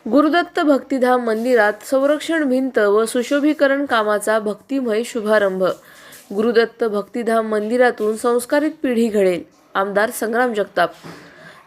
गुरुदत्त भक्तिधाम मंदिरात संरक्षण भिंत व सुशोभीकरण कामाचा भक्तिमय शुभारंभ। गुरुदत्त भक्तिधाम मंदिरातून संस्कारित पिढी घडेल, आमदार संग्राम जगताप।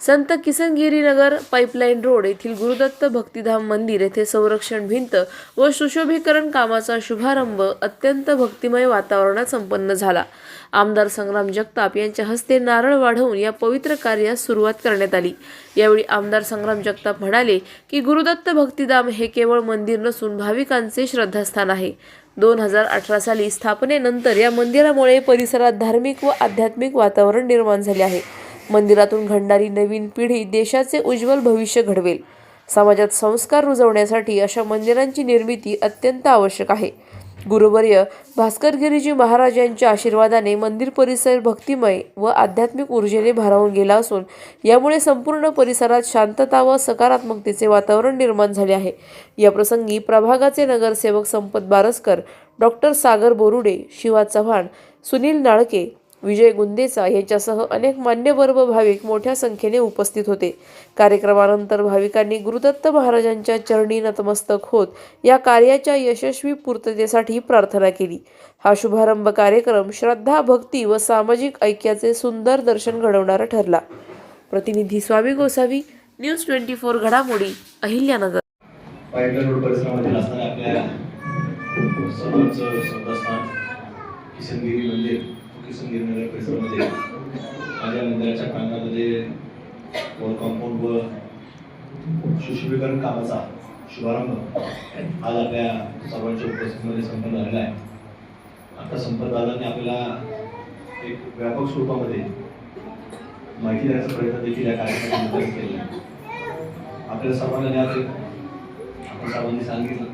संत किसनगिरी नगर पाईपलाईन रोड येथील गुरुदत्त भक्तिधाम मंदिर येथे संरक्षण भिंत व सुशोभीकरण कामाचा शुभारंभ अत्यंत भक्तिमय वातावरणात संपन्न झाला। आमदार संग्राम जगताप यांच्या हस्ते नारळ वाढवून या पवित्र कार्यास सुरुवात करण्यात आली। यावेळी आमदार संग्राम जगताप म्हणाले की गुरुदत्त भक्तिधाम हे केवळ मंदिर नसून भाविकांचे श्रद्धास्थान आहे। 2018 साली स्थापनेनंतर या मंदिरामुळे परिसरात धार्मिक व आध्यात्मिक वातावरण निर्माण झाले आहे। मंदिरातून घडणारी नवीन पिढी देशाचे उज्ज्वल भविष्य घडवेल। समाजात संस्कार रुजवण्यासाठी अशा मंदिरांची निर्मिती अत्यंत आवश्यक आहे। गुरुवर्य भास्करगिरीजी महाराज यांच्या आशीर्वादाने मंदिर परिसर भक्तिमय व आध्यात्मिक ऊर्जेने भारावून गेला असून यामुळे संपूर्ण परिसरात शांतता व सकारात्मकतेचे वातावरण निर्माण झाले आहे। या प्रसंगी प्रभागाचे नगरसेवक संपत बारसकर, डॉक्टर सागर बोरुडे, शिवा चव्हाण, सुनील नाळके, विजय गुंदेचा यांच्यासह अनेक मान्यवर व भाविक मोठ्या संख्येने उपस्थित होते। कार्यक्रमानंतर भाविकांनी गुरुदत्त महाराजांच्या चरणी नतमस्तक होत या कार्याच्या यशस्वी पूर्ततेसाठी प्रार्थना केली। हा शुभारंभ कार्यक्रम श्रद्धा, भक्ती व सामाजिक ऐक्याचे सुंदर दर्शन घडवणारा ठरला। प्रतिनिधी स्वामी गोसावी, न्यूज 24 घडामोडी, अहिल्यानगर। पाईपलाईन रोड परिसरामध्ये असणाऱ्या आपल्या सर्वांचं श्रद्धास्थान किसनगिरी मंदिर, किसनगिरी नगर परिसरामध्ये माझ्या मंदिराच्या प्रांगणामध्ये वर कंपाऊंड व सुशोभीकरण कामाचा शुभारंभ आज आपल्या सर्वांच्या उपस्थितीमध्ये संपन्न झालेला आहे। आता संपत दादांनी आपल्याला एक व्यापक स्वरूपामध्ये माहिती देण्याचा प्रयत्न देखील या कार्यक्रमात केलेला आहे। आपल्याला सर्वांना ज्ञात आहे, आपण सर्वांनी सांगितलं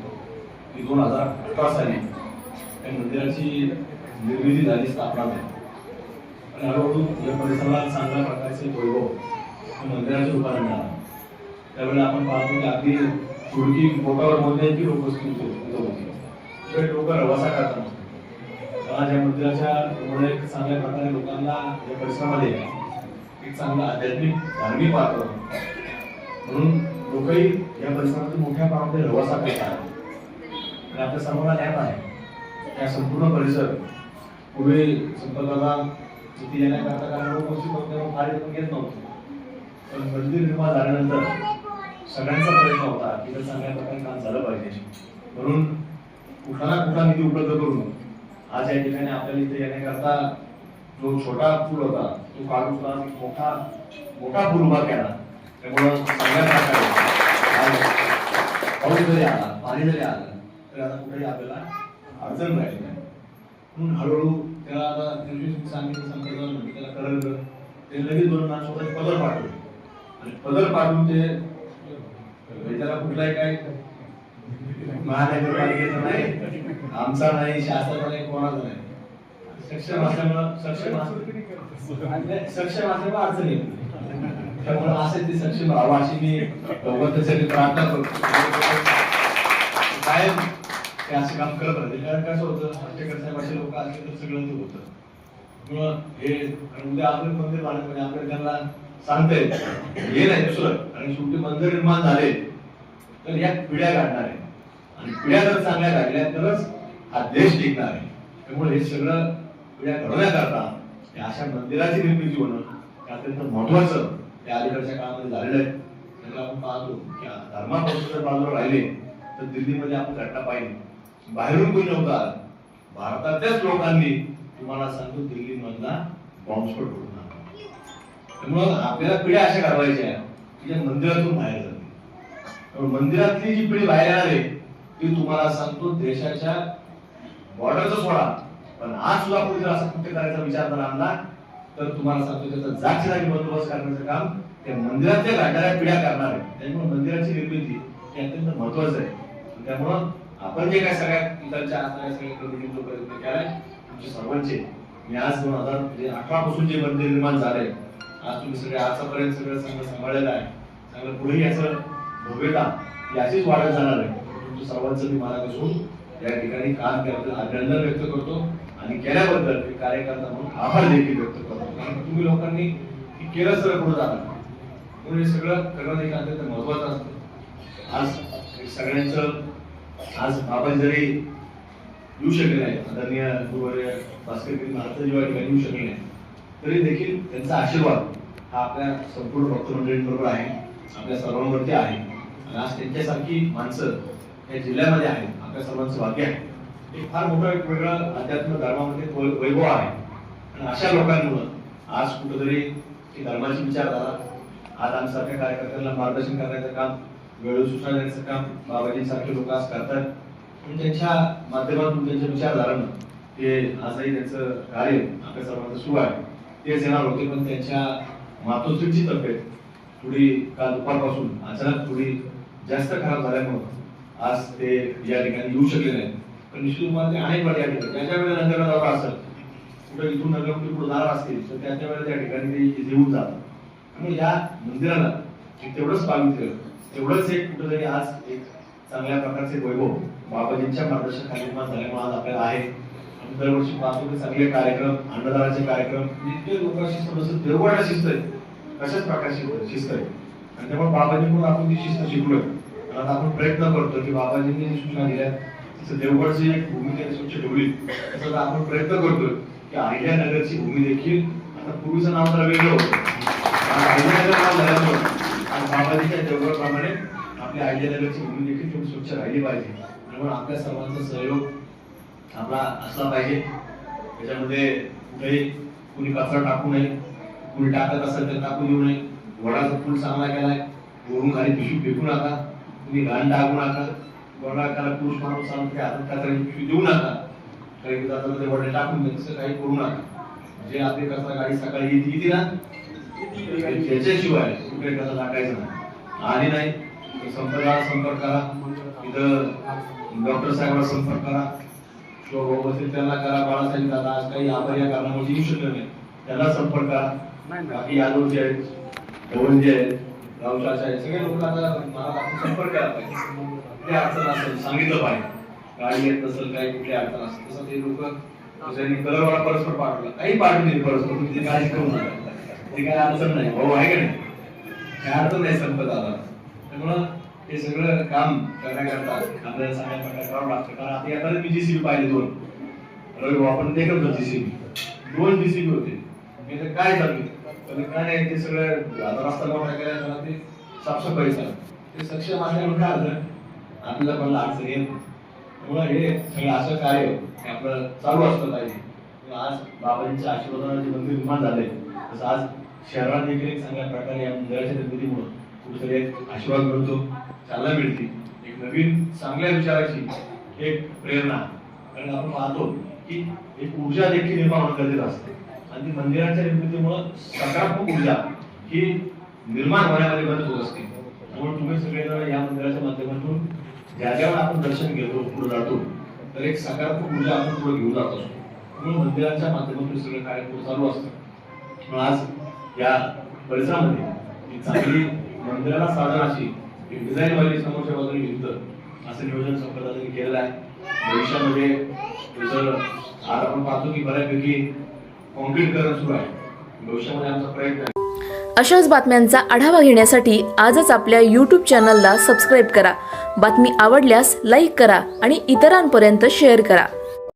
की 2018 साली या मंदिराची निर्मिती झाली, स्थापना झाली आणि हळूहळू या परिसराला चांगल्या प्रकारचे वैभव मंदिराचे रूपाने मिळाला। त्यावेळी आपण पाहतो की अगदी थोडकी बोटावर मोजण्याची लोक होती, लोक रवासा करतात। आज या मंदिराच्या एक चांगल्या प्रकारे लोकांना या परिसरामध्ये एक चांगलं आध्यात्मिक धार्मिक वातावरण म्हणून लोकही या परिसरामध्ये मोठ्या प्रमाणात रवासा करतात आणि आपल्या सर्वांना ज्ञात आहे या संपूर्ण परिसर पूर्वी संपर्काला तिथे येण्याकरता कारण लोक फार घेत नव्हते, पण मंदिर निर्माण झाल्यानंतर सगळ्यांचा प्रयत्न होता की तर चांगल्या प्रकारे काम झालं पाहिजे, म्हणून कुठला ना कुठला निधी उपलब्ध करून आज या ठिकाणी आपल्याला इथे येण्याकरता जो छोटा पूल होता तो काढून मोठा पूल उभा केला। त्यामुळं चांगल्या प्रकारे आज पाऊस जरी आला, पाणी जरी आलं तरी आता कुठेही आपल्याला अडचण राहिली नाही। म्हणून हळूहळू त्याला आता सांगितलं संपर्क त्याला कळलं, ते लगेच 2 माणसाचे पदर पाठवले आणि पदर पाठवून ते त्याला कुठलाही काय महानगरपालिकेचा नाही, आमचा नाही, शासनाचा नाही, कोणाचा नाही, सक्षम असल्यामुळं अडचण येते। त्यामुळे असेल ते सक्षम व्हावं अशी मी भगवंतासाठी प्रार्थना करतो। कायम ते असे काम करत राहते, कारण कसं होतं हत्तेकर साहेब असे लोक असले तर सगळं ते होतं। मग हे उद्या आपलं मंदिर बांधण्यामध्ये आपल्याला त्यांना सांगता येत हे नाही दुसरं, आणि शेवटी मंदिर निर्माण झाले तर या पिढ्या काढणार आहे आणि पिढ्या जर चांगल्या काढल्या तरच हा देश टिकणार आहे। त्यामुळे हे सगळं पिढ्या घडवण्याकरता अशा मंदिराची निर्मिती होणं हे अत्यंत महत्वाचं या अलीकडच्या काळामध्ये झालेलं आहे। त्यामुळे आपण पाहतो की धर्मापासून जर बाजूला राहिले तर दिल्लीमध्ये आपण घटना पाहिली, बाहेरून कोणी नव्हता, भारतातल्याच लोकांनी तुम्हाला सांगतो दिल्ली मधला बॉम्बस्फोट होणार। त्यामुळं आपल्याला पिढ्या अशा घडवायच्या की ज्या मंदिरातून बाहेर जातील। मंदिरातली जी पिढी बाहेर येणार आहे ती तुम्हाला सांगतो देशाच्या बॉर्डरचा सोडा, पण आज सुद्धा पुढे जर असं कृत्य करायचा विचार जर आणला तर तुम्हाला सांगतो त्याचा जागच्या जागी बंदोबस्त करण्याचं काम त्या मंदिरातल्या घडणाऱ्या पिढ्या करणार आहे। त्यामुळे मंदिराची निर्मिती हे अत्यंत महत्वाचं आहे। त्यामुळं आपण जे काय सगळ्या इकडच्या असणाऱ्या सगळ्या कमिटीचा प्रयत्न केलाय तुमचे सर्वांचे, मी आज 2018 पासून जे मंदिर निर्माण झाले आज तुम्ही सगळे आजपर्यंत सगळं चांगलं सांभाळलेलं आहे, चांगलं पुढेही याचं भव्यता याचीच वाढत जाणार आहे। तुमच्या सर्वांचं मी मनापासून या ठिकाणी काम केल्याबद्दल अभिनंदन व्यक्त करतो आणि केल्याबद्दल कार्यकर्ता म्हणून आभार देखील व्यक्त करतो, कारण तुम्ही लोकांनी केलं सर पुढे जाणार म्हणून हे सगळं करणं देखील अत्यंत महत्वाचं असतं। आज सगळ्यांचं आज आपण जरी येऊ शकले नाही, आदरणीय गुरुवर्य भास्कर महाराज जेव्हा ठिकाणी येऊ शकले नाही, तरी देखील त्यांचा आशीर्वाद हा आपल्या संपूर्ण भक्त मंडळींबरोबर आहे, आपल्या सर्वांवरती आहे. आणि आज त्यांच्यासारखी माणसं या जिल्ह्यामध्ये आहेत, आपल्या सर्वांचं भाग्य आहे. एक फार मोठं एक वेगळं अध्यात्म धर्मामध्ये वैभव आहे. आणि अशा लोकांमुळं आज कुठेतरी ही धर्माची विचारधारा, आज आमच्यासारख्या कार्यकर्त्यांना मार्गदर्शन करण्याचं काम, वेळोवेळी सूचना देण्याचं काम बाबाजींसारखे लोक आज करतात. आणि त्यांच्या माध्यमातून त्यांच्या विचारधारानं ते आजही त्यांचं कार्य आपल्या सर्वांचं सुरू आहे. तेच येणार होते, पण त्यांच्या मातोश्रीची तब्येत थोडी काल दुपारपासून अचानक थोडी जास्त खराब झाल्यामुळं आज ते या ठिकाणी येऊ शकले नाहीत. पण निश्चित तुम्हाला ते अनेक वेळा या ठिकाणी ज्याच्या वेळेला नगरला दौरा असेल, कुठे इथून नगरमध्ये पुढे जाणार असतील, तर त्याच्या वेळेला त्या ठिकाणी ते येऊन जातात. त्यामुळे या मंदिराला तेवढंच पावित्र्य, तेवढंच एक कुठेतरी आज एक चांगल्या प्रकारचे वैभव बाबाजींच्या मार्गदर्शनाखाली निर्माण झाल्यामुळे आज आपल्याला आहे. आम्ही दरवर्षी पाहतो की चांगले कार्यक्रम, अन्नदानाचे कार्यक्रम, इतके लोकांशी थोडंसं देवगडला शिस्त आहे, कशाच प्रकारची शिस्त आहे. आणि त्यामुळे बाबाजींकडून आपण ती शिस्त शिकलोय. आणि आपण प्रयत्न करतो की बाबाजींनी जी सूचना दिल्या तसं देवगडची एक भूमी त्यांनी स्वच्छ ठेवली, तसं आपण प्रयत्न करतोय की अहिल्यानगरची भूमी देखील, आता पूर्वीचं नाव जरा वेगळं होतं, अहिल्यानगर नाव झाल्यामुळे आणि बाबाजीच्या देवगडप्रमाणे आपल्या अहिल्यानगरची भूमी देखील थोडी स्वच्छ राहिली पाहिजे. त्यामुळे आपल्या सर्वांचा सहयोग आपला असला पाहिजे. त्याच्यामध्ये कुठेही कुणी कचरा टाकू नये, कुणी टाकत असेल तर टाकू देऊ नये. वडाचा फुल चांगला केलाय, वरून खाली पिशवी फेकू नका, तुम्ही घाण टाकू नका. वडाला पुरुष माणूस चालून त्या हातात कचऱ्याची पिशवी देऊ नका, काही जाताना ते वडे टाकून दे, तसं काही करू नका. जे आपली कचरा गाडी सकाळी येते ना, त्याच्याशिवाय कुठे कचरा टाकायचा नाही. आली नाही संपर्काला संपर्क करा, इथं डॉक्टर साहेबांना संपर्क करा, किंवा त्यांना करा. बाळासाहेब दादा आज काही या कारणामुळे येऊ शकले नाही, त्याला संपर्क करा. बाकी यादव जे आहेत, धवन जे आहेत, रावचाचा आहे, सगळे लोक आता मला आपण संपर्क करायला पाहिजे. कुठली अडचण असेल सांगितलं पाहिजे, गाडी येत नसेल, काही कुठली अडचण असेल तसं ते लोक त्यांनी कलरवाला परस्पर पाठवला, काही पाठवून दिली परस्पर, तुम्ही गाडी करू नका, ते काय अडचण नाही. हो आहे का नाही, काय अडचण नाही संपत आला. त्यामुळं हे सगळं काम करण्याकरता आपल्याला चांगल्या प्रकारे करावं लागतं. कारण आता येताना मी जीसीबी पाहिले 2 रवी, आपण देखत होतो जीसीबी, 2 जीसीबी होते. मी तर काय झालं काय नाही, ते सगळं आता रस्ता मोठा केला त्याला ते साफसफाई झालं, ते सक्षम असल्यामुळे काय झालं आपल्याला पण अडचण येत. त्यामुळे हे सगळं असं कार्य हे आपलं चालू असतं पाहिजे. आज बाबाजींच्या आशीर्वादाने जे मंदिर निर्माण झाले, तसं आज शहरात देखील एक चांगल्या प्रकारे या मंदिराच्या निर्मितीमुळे कुठेतरी एक आशीर्वाद मिळतो, चालना मिळते, एक नवीन चांगल्या विचाराची एक प्रेरणा. कारण आपण पाहतो की एक ऊर्जा देखील निर्माण होणं गरजेचं असते. आणि ती मंदिराच्या निर्मितीमुळे सकारात्मक ऊर्जा ही निर्माण होण्यामध्ये मदत होत असते. त्यामुळे तुम्ही सगळेजण या मंदिराच्या माध्यमातून ज्या ज्यावेळेला आपण दर्शन घेतो, पुढे जातो, तर एक सकारात्मक ऊर्जा आपण पुढे घेऊन जात असतो. त्यामुळे मंदिराच्या माध्यमातून सगळं कार्य पुढे चालू असतं. आज या परिसरामध्ये एक चांगली मंदिराला साधनाची एक डिझाईन वाली समोरच्या बाजूने भिंत असं नियोजन संप्रदायाने केलेलं आहे. भविष्यामध्ये आज आपण पाहतो की बऱ्यापैकी कॉन्क्रीटकरण सुरू आहे. भविष्यामध्ये आमचा प्रयत्न आहे. अशाच बातम्यांचा आढावा घेण्यासाठी आजच आपल्या YouTube चॅनलला सबस्क्राईब करा. बातमी आवडल्यास लाईक करा आणि इतरांपर्यंत शेअर करा.